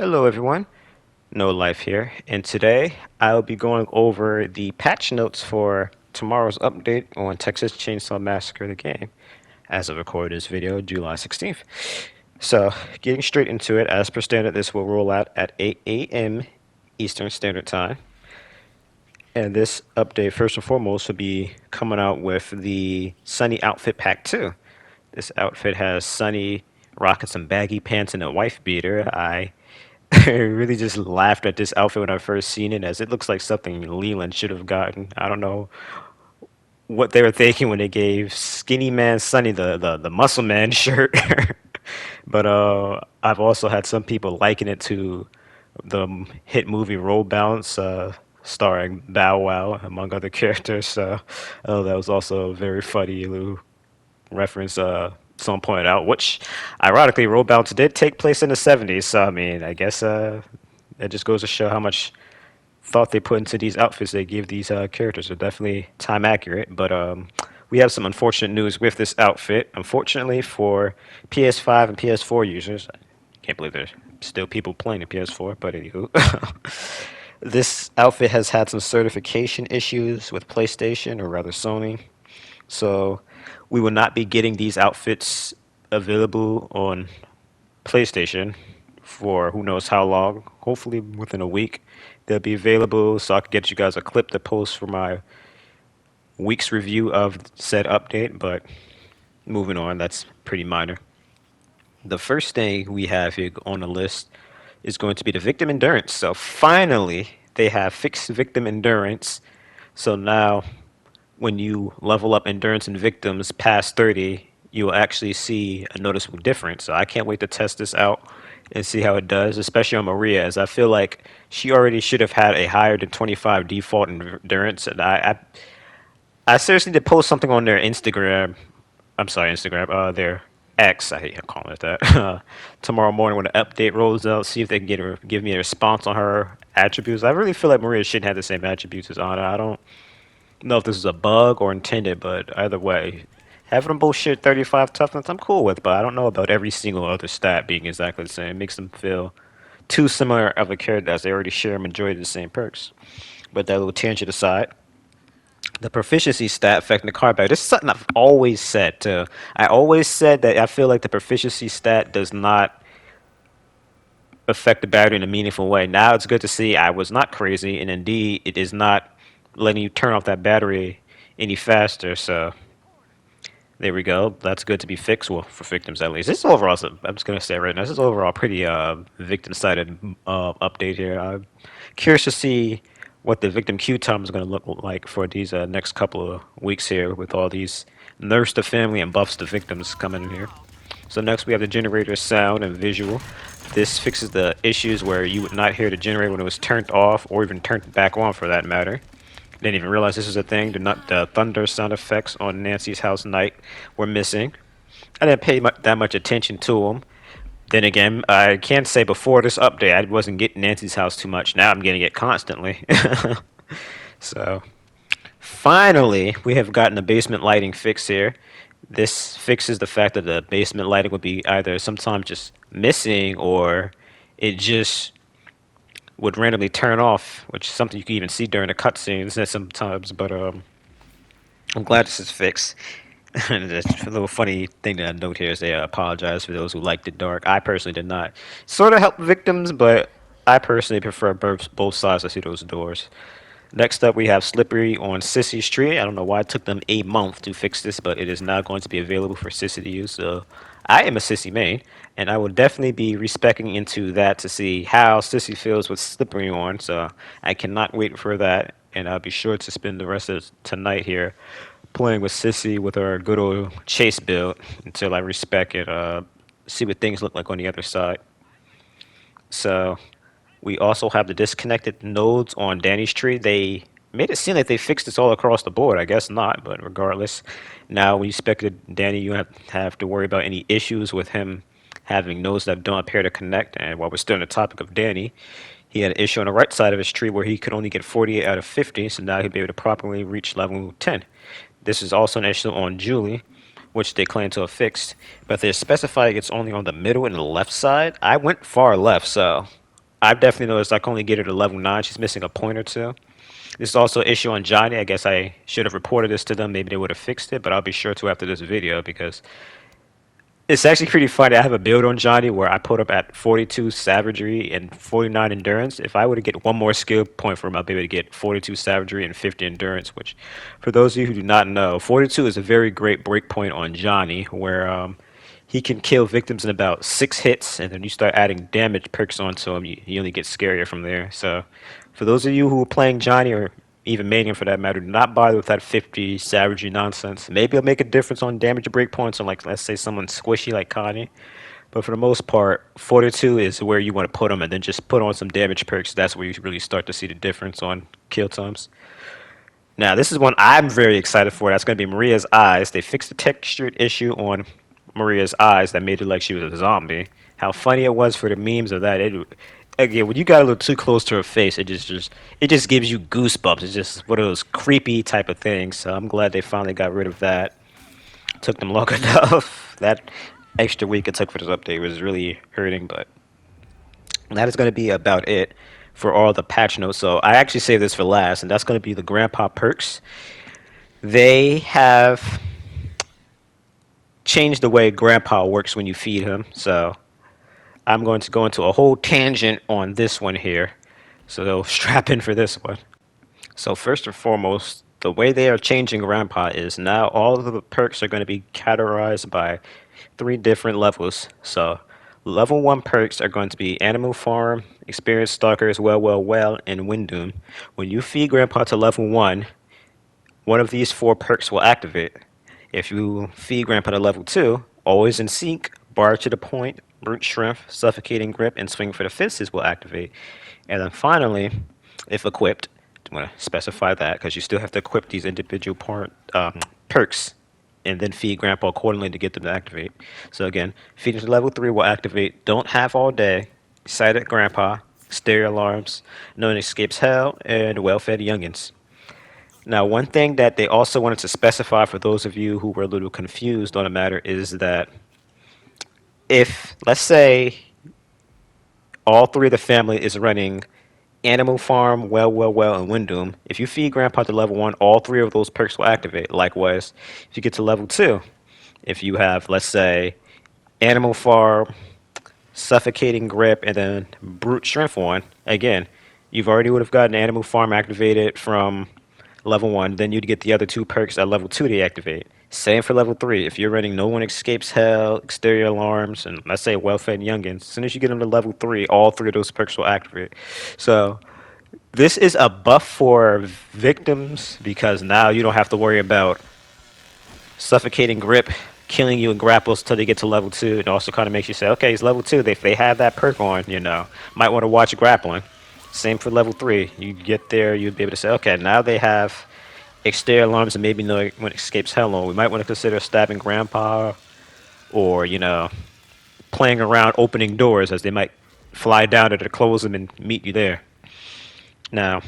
Hello everyone, No Life here, and today I'll be going over the patch notes for tomorrow's update on Texas Chainsaw Massacre the game, as I record this video July 16th. So, getting straight into it, as per standard, this will roll out at 8 a.m. Eastern Standard Time. And this update, first and foremost, will be coming out with the Sunny Outfit Pack 2. This outfit has Sunny rocking some baggy pants and a wife beater. I really just laughed at this outfit when I first seen it, as it looks like something Leland should have gotten. I don't know what they were thinking when they gave Skinny Man Sunny the Muscle Man shirt. But I've also had some people liken it to the hit movie Roll Bounce, starring Bow Wow, among other characters. So that was also a very funny little reference someone pointed out, which ironically, Roll Bounce did take place in the 70s. So, I mean, I guess it just goes to show how much thought they put into these outfits they give these characters. Are definitely time accurate. But we have some unfortunate news with this outfit. Unfortunately for PS5 and PS4 users, I can't believe there's still people playing the PS4, but anywho. This outfit has had some certification issues with PlayStation, or rather Sony. So we will not be getting these outfits available on PlayStation for who knows how long. Hopefully within a week they'll be available, so I can get you guys a clip to post for my week's review of said update. But moving on, that's pretty minor. The first thing we have here on the list is going to be the victim endurance. So finally, they have fixed victim endurance. So now when you level up endurance and victims past 30, you'll actually see a noticeable difference. So I can't wait to test this out and see how it does, especially on Maria, as I feel like she already should have had a higher than 25 default endurance. And I seriously did post something on their Instagram. I'm sorry, Instagram. Their X. I hate calling it that. Tomorrow morning when the update rolls out, see if they can give me a response on her attributes. I really feel like Maria shouldn't have the same attributes as Anna. I don't know if this is a bug or intended, but either way, having them both share 35 toughness, I'm cool with. But I don't know about every single other stat being exactly the same. It makes them feel too similar of a character as they already share a majority of the same perks. But that little tangent aside, the proficiency stat affecting the combat. This is something I've always said too. I always said that I feel like the proficiency stat does not affect the battery in a meaningful way. Now it's good to see I was not crazy, and indeed it is not letting you turn off that battery any faster. So there we go. That's good to be fixed. Well, for victims at least. This is overall, I'm just gonna say right now, this is overall pretty victim-sided update here. I'm curious to see what the victim queue time is going to look like for these next couple of weeks here, with all these nerfs to family and buffs to victims coming in here. So next we have the generator sound and visual. This fixes the issues where you would not hear the generator when it was turned off, or even turned back on for that matter. Didn't even realize this was a thing. The thunder sound effects on Nancy's house night were missing. I didn't pay that much attention to them. Then again, I can't say before this update I wasn't getting Nancy's house too much. Now I'm getting it constantly. So finally, we have gotten the basement lighting fix here. This fixes the fact that the basement lighting would be either sometimes just missing, or it just would randomly turn off, which is something you can even see during the cutscenes sometimes. But I'm glad this is fixed. And a little funny thing that I note here is they apologize for those who liked it dark. I personally did not. Sort of help victims, but I personally prefer both sides to see those doors. Next up, we have Slippery on Sissy Street. I don't know why it took them a month to fix this, but it is now going to be available for Sissy to use. So I am a Sissy main, and I will definitely be respecting into that to see how Sissy feels with Slippery on. So I cannot wait for that, and I'll be sure to spend the rest of tonight here playing with Sissy with our good old chase build until I respec it. See what things look like on the other side. So we also have the disconnected nodes on Danny's tree. They made it seem like they fixed this all across the board. I guess not, but regardless, now we expected Danny, you have to worry about any issues with him having nodes that don't appear to connect. And while we're still on the topic of Danny, he had an issue on the right side of his tree where he could only get 48 out of 50, so now he'll be able to properly reach level 10. This is also an issue on Julie, which they claim to have fixed, but they're specifying it's only on the middle and the left side. I went far left, so I've definitely noticed I can only get her to level 9. She's missing a point or two. This is also an issue on Johnny. I guess I should have reported this to them. Maybe they would have fixed it, but I'll be sure to after this video because it's actually pretty funny. I have a build on Johnny where I put up at 42 savagery and 49 endurance. If I were to get one more skill point from him, I'll be able to get 42 savagery and 50 endurance, which, for those of you who do not know, 42 is a very great break point on Johnny where he can kill victims in about 6 hits, and then you start adding damage perks onto him. He only gets scarier from there. So, for those of you who are playing Johnny or even Manium for that matter, do not bother with that 50 savagery nonsense. Maybe it'll make a difference on damage breakpoints on, like, let's say someone squishy like Connie. But for the most part, 42 is where you want to put them, and then just put on some damage perks. That's where you really start to see the difference on kill times. Now, this is one I'm very excited for. That's going to be Maria's eyes. They fixed the textured issue on Maria's eyes that made it like she was a zombie. How funny it was for the memes of that. Again, when you got a little too close to her face, it just gives you goosebumps. It's just one of those creepy type of things. So I'm glad they finally got rid of that. Took them long enough. That extra week it took for this update was really hurting, but that is going to be about it for all the patch notes. So I actually saved this for last, and that's going to be the grandpa perks. They have changed the way grandpa works when you feed him. So I'm going to go into a whole tangent on this one here. So strap in for this one. So first and foremost, the way they are changing grandpa is now all of the perks are going to be categorized by 3 different levels. So level 1 perks are going to be Animal Farm, Experienced Stalkers, Well, and Windom. When you feed grandpa to level 1, one of these 4 perks will activate. If you feed grandpa to level 2, Always in Sync, Bar to the Point, Brute Strength, Suffocating Grip, and Swing for the Fences will activate. And then finally, if equipped, I want to specify that because you still have to equip these individual perks and then feed grandpa accordingly to get them to activate. So again, feeding to level 3 will activate Don't Have All Day, Silent Grandpa, Stereo Alarms, No One Escapes Hell, and Well-Fed Youngins. Now, one thing that they also wanted to specify for those of you who were a little confused on the matter is that if, let's say, all 3 of the family is running Animal Farm, and Windom, if you feed Grandpa to level 1, all 3 of those perks will activate. Likewise, if you get to level 2, if you have, let's say, Animal Farm, Suffocating Grip, and then Brute Strength 1, again, you've already would have gotten Animal Farm activated from level 1, then you'd get the other 2 perks at level 2 to activate. Same for level 3. If you're running No One Escapes Hell, Exterior Alarms, and let's say Well-Fed Youngins, as soon as you get them to level 3, all 3 of those perks will activate. So this is a buff for victims because now you don't have to worry about Suffocating Grip killing you in grapples till they get to level 2. It also kind of makes you say, okay, it's level 2. If they have that perk on, might want to watch grappling. Same for level 3. You get there, you'd be able to say, okay, now they have Exterior Alarms and maybe No One Escapes Hell on. We might want to consider stabbing grandpa or, playing around opening doors as they might fly down to close them and meet you there. Now,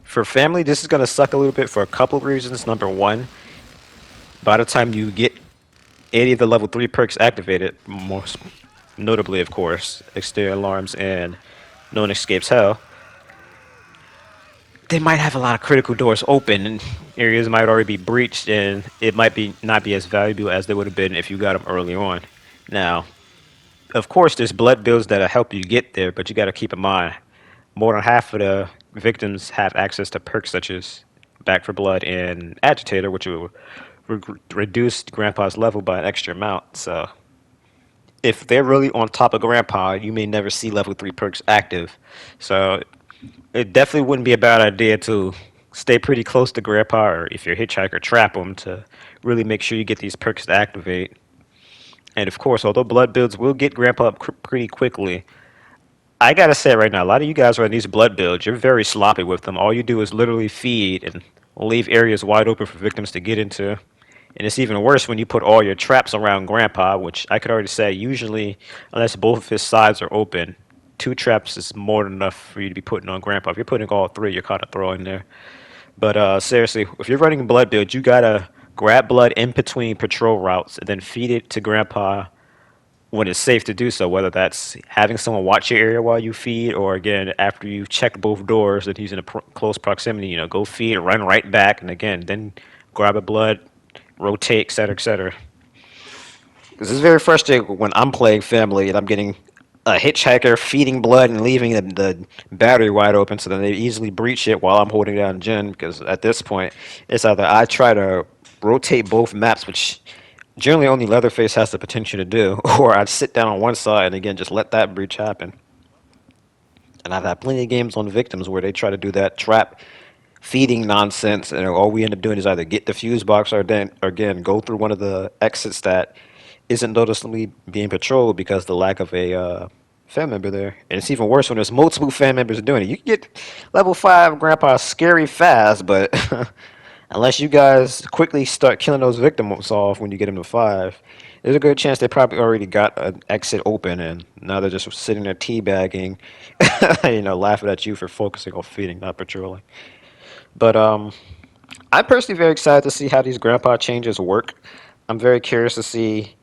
for family, this is going to suck a little bit for a couple of reasons. Number one, by the time you get any of the level 3 perks activated, most notably, of course, Exterior Alarms and No One Escapes Hell, they might have a lot of critical doors open and areas might already be breached, and it might be not be as valuable as they would have been if you got them early on. Now, of course, there's blood builds that'll help you get there, but you got to keep in mind more than half of the victims have access to perks such as Back for Blood and Agitator, which will reduce Grandpa's level by an extra amount. So if they're really on top of Grandpa, you may never see level 3 perks active. So it definitely wouldn't be a bad idea to stay pretty close to Grandpa, or if you're a hitchhiker, trap him to really make sure you get these perks to activate. And of course, although blood builds will get Grandpa up pretty quickly, I gotta say right now, a lot of you guys are on these blood builds. You're very sloppy with them. All you do is literally feed and leave areas wide open for victims to get into. And it's even worse when you put all your traps around Grandpa, which I could already say usually, unless both of his sides are open, 2 traps is more than enough for you to be putting on Grandpa. If you're putting all 3, you're kind of throwing there. But seriously, if you're running a blood build, you gotta grab blood in between patrol routes and then feed it to Grandpa when it's safe to do so, whether that's having someone watch your area while you feed, or again, after you've checked both doors that he's in a close proximity, go feed, run right back, and again, then grab a blood, rotate, etc., etc. This is very frustrating when I'm playing family and I'm getting a hitchhiker feeding blood and leaving the battery wide open so then they easily breach it while I'm holding down Jin because at this point it's either I try to rotate both maps, which generally only Leatherface has the potential to do, or I'd sit down on one side and again just let that breach happen. And I've had plenty of games on victims where they try to do that trap feeding nonsense, and all we end up doing is either get the fuse box or then or again go through one of the exits that isn't noticeably being patrolled because the lack of a fan member there. And it's even worse when there's multiple fan members doing it. You can get level 5 Grandpa scary fast, but unless you guys quickly start killing those victims off when you get them to 5, there's a good chance they probably already got an exit open and now they're just sitting there teabagging, laughing at you for focusing on feeding, not patrolling. But I'm personally very excited to see how these grandpa changes work. I'm very curious to see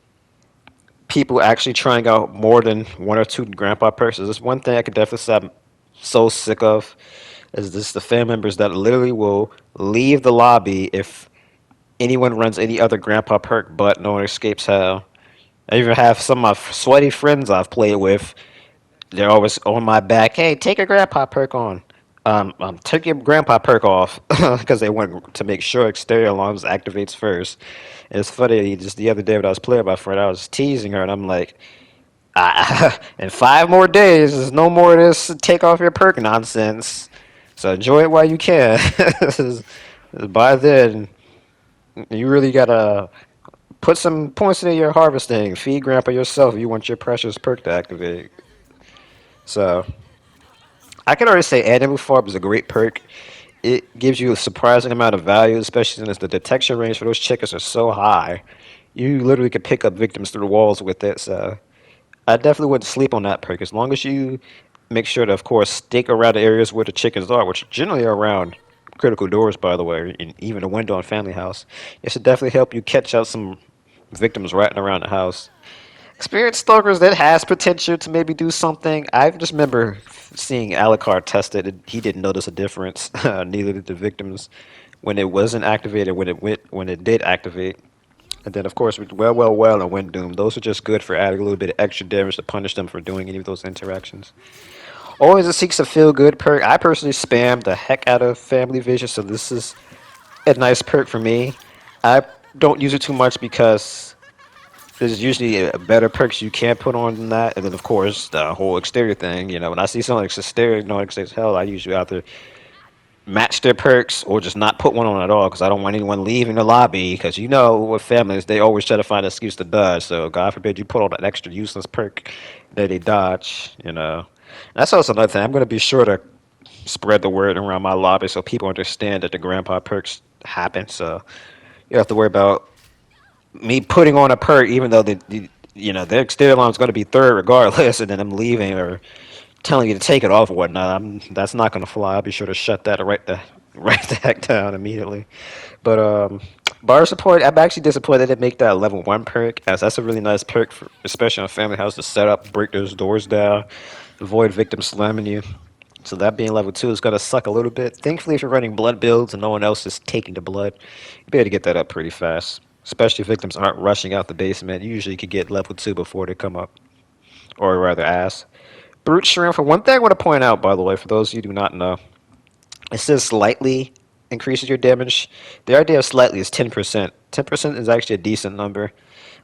people actually trying out more than one or two grandpa perks. There's one thing I could definitely say I'm so sick of is this the fan members that literally will leave the lobby if anyone runs any other grandpa perk but no one escapes hell. I even have some of my sweaty friends I've played with. They're always on my back. Hey, take your grandpa perk on. Take your grandpa perk off because they want to make sure exterior alarms activates first. And it's funny. Just the other day when I was playing with my friend, I was teasing her, and I'm like, in 5 more days, there's no more of this take off your perk nonsense. So enjoy it while you can. By then, you really gotta put some points into your harvesting. Feed grandpa yourself if you want your precious perk to activate. So I can already say Animal Farm is a great perk. It gives you a surprising amount of value, especially since the detection range for those chickens are so high. You literally could pick up victims through the walls with it. So I definitely wouldn't sleep on that perk as long as you make sure to, of course, stick around the areas where the chickens are, which generally are around critical doors, by the way, and even a window in Family House. It should definitely help you catch out some victims ratting around the house. Experienced stalkers that has potential to maybe do something. I just remember seeing Alucard test it. He didn't notice a difference. Neither did the victims when it wasn't activated. When it did activate, and then of course with and Wind Doom. Those are just good for adding a little bit of extra damage to punish them for doing any of those interactions. Always it seeks a feel good perk. I personally spam the heck out of Family Vision, so this is a nice perk for me. I don't use it too much because there's usually better perks you can put on than that, and then of course the whole exterior thing. When I see something like exterior, no exterior hell, I usually either match their perks or just not put one on at all because I don't want anyone leaving the lobby. Because with families, they always try to find an excuse to dodge. So God forbid you put on an extra useless perk that they dodge. That's also another thing. I'm going to be sure to spread the word around my lobby so people understand that the grandpa perks happen. So you have to worry about me putting on a perk, even though their exterior alarm is going to be third regardless, and then I'm leaving or telling you to take it off or whatnot. That's not going to fly. I'll be sure to shut that right the heck down immediately. But bar support, I'm actually disappointed they didn't make that level 1 perk, as that's a really nice perk, especially on Family House, to set up, break those doors down, avoid victims slamming you. So that being level 2 is going to suck a little bit. Thankfully, if you're running blood builds and no one else is taking the blood, you'll be able to get that up pretty fast. Especially if victims aren't rushing out the basement. You usually could get level 2 before they come up. Or rather, ass. Brute Shrimp, for one thing I want to point out, by the way, for those of you who do not know, it says slightly increases your damage. The idea of slightly is 10%. 10% is actually a decent number.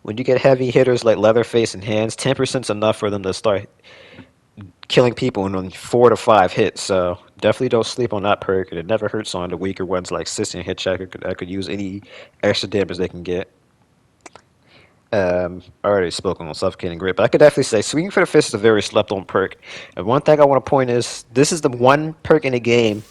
When you get heavy hitters like Leatherface and Hands, 10% is enough for them to start killing people in only 4 to 5 hits. So definitely don't sleep on that perk. And it never hurts on the weaker ones like Sissy and Hitchhiker that could use any extra damage they can get. I already spoken on Suffocating Grip, but I could definitely say Swinging for the Fist is a very slept-on perk. And one thing I want to point is, this is the one perk in the game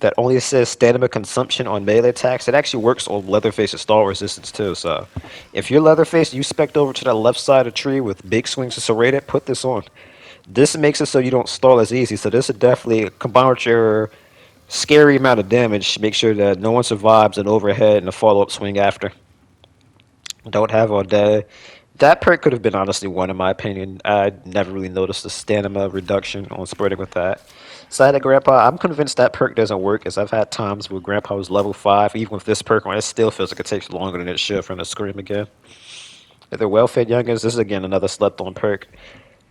that only says stamina consumption on melee attacks. It actually works on Leatherface's stall resistance too. So if you're Leatherface, you spec over to the left side of the tree with big swings to serrate, put this on. This makes it so you don't stall as easy. So this would definitely combine with your scary amount of damage. Make sure that no one survives an overhead and a follow-up swing after. Don't have all day That perk could have been honestly one in my opinion. I never really noticed the stamina reduction on spreading with that. Side of Grandpa, I'm convinced that perk doesn't work as I've had times where Grandpa was level 5, even with this perk on, it still feels like it takes longer than it should for him to scream again. If they're well-fed youngins, this is again another slept-on perk.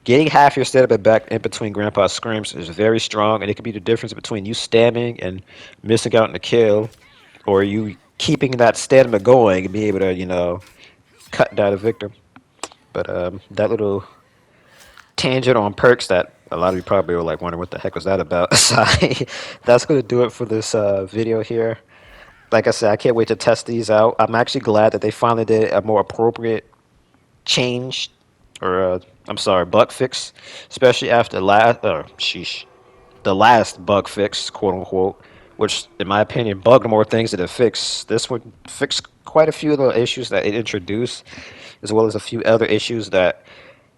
Getting half your stamina back in between Grandpa's screams is very strong, and it could be the difference between you stabbing and missing out on the kill, or you keeping that stamina going and being able to, cut down a victim. But that little tangent on perks that a lot of you probably were like wondering what the heck was that about. Sorry, that's gonna do it for this video here. Like I said, I can't wait to test these out. I'm actually glad that they finally did a more appropriate change, or I'm sorry, bug fix, especially after the last bug fix, quote unquote, which in my opinion bugged more things than it fixed. This one fixed quite a few of the issues that it introduced, as well as a few other issues that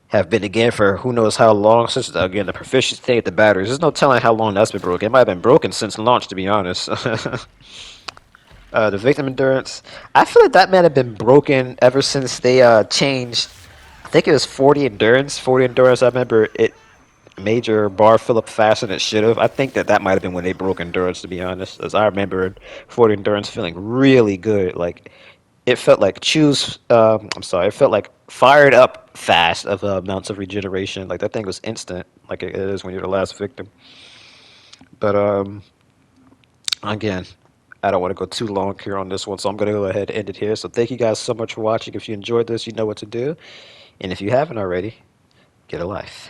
have been again for who knows how long since again the proficiency of the batteries. There's no telling how long that's been broken. It might have been broken since launch, to be honest. The victim endurance, I feel like that might have been broken ever since they changed. I think it was 40 endurance. 40 endurance. I remember it made your bar fill up faster than it should have. I think that might have been when they broke endurance, to be honest, as I remember 40 endurance feeling really good. Like it felt like I'm sorry. It felt like fired up fast of amounts of regeneration. Like that thing was instant, like it is when you're the last victim. But again, I don't want to go too long here on this one, so I'm going to go ahead and end it here. So thank you guys so much for watching. If you enjoyed this, you know what to do. And if you haven't already, get a life.